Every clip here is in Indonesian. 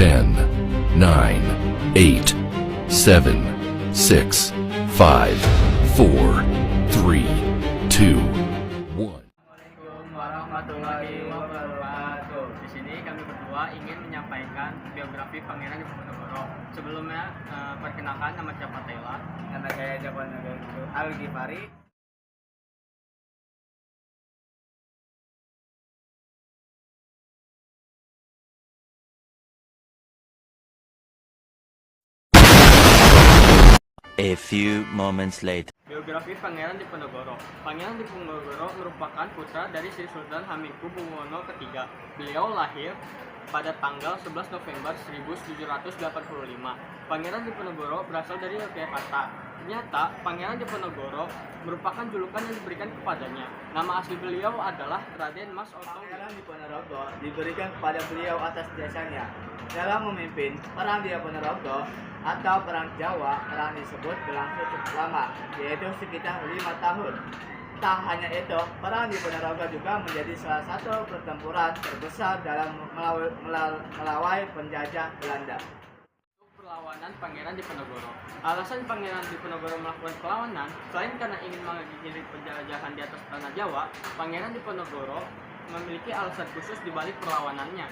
10, 9, 8, 7, 6, 5, 4, 3, 2, 1. Assalamualaikum warahmatullahi wabarakatuh. Di sini kami berdua ingin menyampaikan biografi Pangeran Diponegoro. Sebelumnya, perkenalkan nama siapa Tela. Nama saya Joko Nagarindo Al-Ghifari. A few moments later. Biografi Pangeran Diponegoro. Pangeran Diponegoro merupakan putra dari Sri Sultan Hamengkubuwono III. Beliau lahir pada tanggal 11 November 1785. Pangeran Diponegoro berasal dari Yogyakarta. Ternyata Pangeran Diponegoro merupakan julukan yang diberikan kepadanya. Nama asli beliau adalah Raden Mas Oto. Pangeran Diponegoro diberikan kepada beliau atas jasanya dalam memimpin perang Diponegoro atau perang Jawa. Perang disebut berlangsung cukup lama, yaitu sekitar 5 tahun. Tak hanya itu, perang Diponegoro juga menjadi salah satu pertempuran terbesar dalam melawan penjajah Belanda. Perlawanan Pangeran Diponegoro. Alasan Pangeran Diponegoro melakukan perlawanan selain karena ingin mengakhiri penjajahan di atas tanah Jawa, Pangeran Diponegoro memiliki alasan khusus di balik perlawanannya.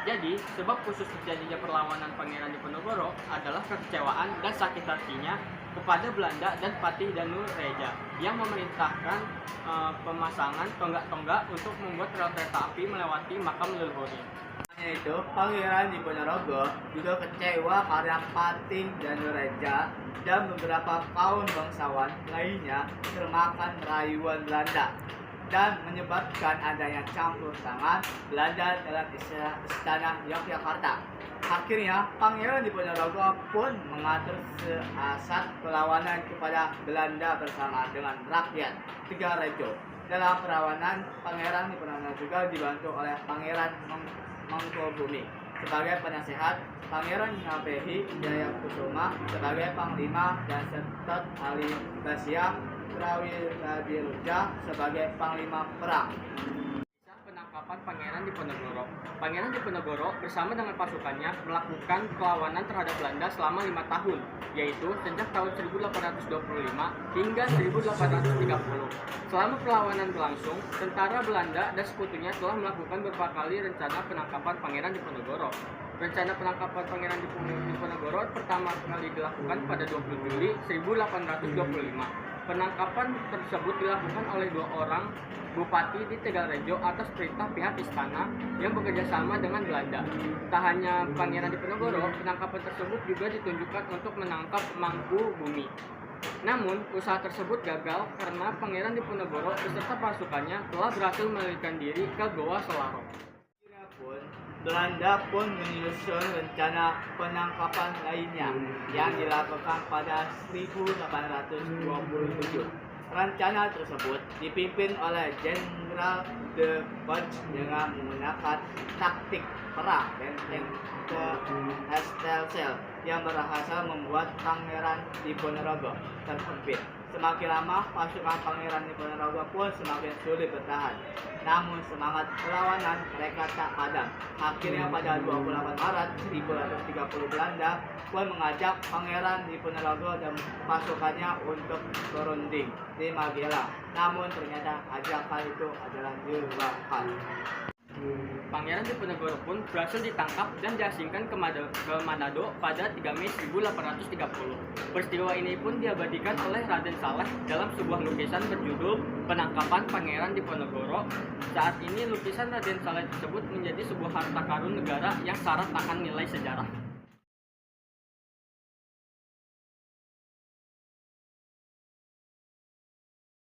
Jadi, sebab khusus terjadinya perlawanan Pangeran Diponegoro adalah kekecewaan dan sakit hatinya kepada Belanda dan Patih Danureja yang memerintahkan pemasangan tonggak-tonggak untuk membuat rel kereta api melewati makam leluhurnya. Hanya itu, Pangeran Diponegoro juga kecewa karena Patih Danureja dan beberapa kaum bangsawan lainnya termakan rayuan Belanda dan menyebabkan adanya campur tangan Belanda dalam istana Yogyakarta. Akhirnya, Pangeran Diponegoro pun mengatur siasat perlawanan kepada Belanda bersama dengan rakyat Tigarejo. Dalam perlawanan, Pangeran Diponegoro juga dibantu oleh Pangeran Mangkubumi sebagai penasehat, Pangeran Ngabehi Jayakusuma sebagai panglima, dan Setot Ali Basia Prawiradirja sebagai panglima perang. Kisah penangkapan Pangeran Diponegoro. Pangeran Diponegoro bersama dengan pasukannya melakukan perlawanan terhadap Belanda selama 5 tahun, yaitu sejak tahun 1825 hingga 1830. Selama perlawanan berlangsung, tentara Belanda dan sekutunya telah melakukan beberapa kali rencana penangkapan Pangeran Diponegoro. Rencana penangkapan Pangeran Diponegoro pertama kali dilakukan pada 20 Juli 1825. Penangkapan tersebut dilakukan oleh 2 orang bupati di Tegalrejo atas perintah pihak istana yang bekerja sama dengan Belanda. Tak hanya Pangeran Diponegoro, penangkapan tersebut juga ditunjukkan untuk menangkap Mangkubumi. Namun, usaha tersebut gagal karena Pangeran Diponegoro beserta pasukannya telah berhasil melarikan diri ke Goa Selaro. Belanda pun menyusun rencana penangkapan lainnya yang dilakukan pada 1827. Rencana tersebut dipimpin oleh Jenderal de Bosch dengan menggunakan taktik perang benteng ke Estelsel yang berhasil membuat Pangeran Diponegoro terhimpit. Semakin lama, pasukan Pangeran Diponegoro pun semakin sulit bertahan. Namun semangat perlawanan mereka tak padam. Akhirnya pada 28 Maret 1830 Belanda pun mengajak Pangeran Diponegoro dan pasukannya untuk berunding di Magelang. Namun ternyata ajakan itu adalah jebakan. Pangeran Diponegoro pun berhasil ditangkap dan diasingkan ke Manado pada 3 Mei 1830. Peristiwa ini pun diabadikan oleh Raden Saleh dalam sebuah lukisan berjudul Penangkapan Pangeran Diponegoro. Saat ini lukisan Raden Saleh tersebut menjadi sebuah harta karun negara yang syarat akan nilai sejarah.